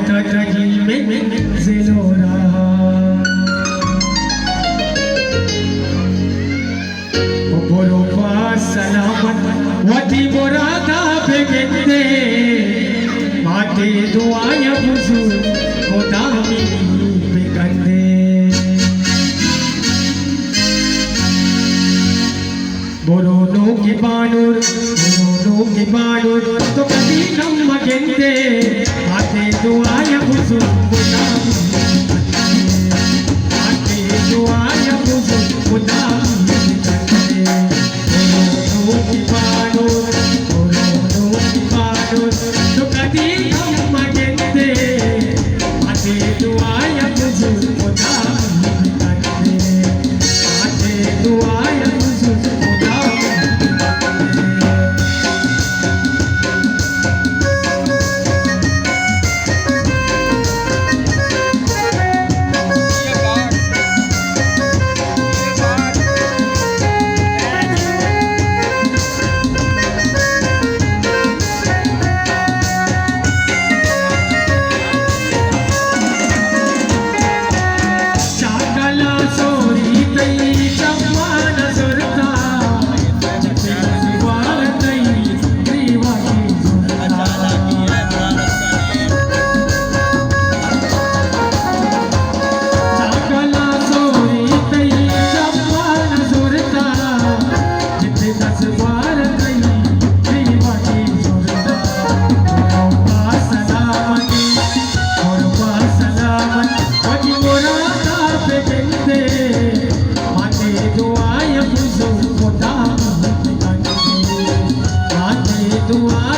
तजी में ज़िलोरा बोरो सलामत वती बोरादा बेगेंदे माटे दुआया बुजू खुदा मिली बेगंदे बोरोनो की बानूर तो कभी नम मगेंदे माटे दुआया बुजू खुदा माटे दुआया बुजू खुदा तो कभी हम मगेंदे माटे दुआया बुजू खुदा माटे दुआया बुजू खुदा दुआ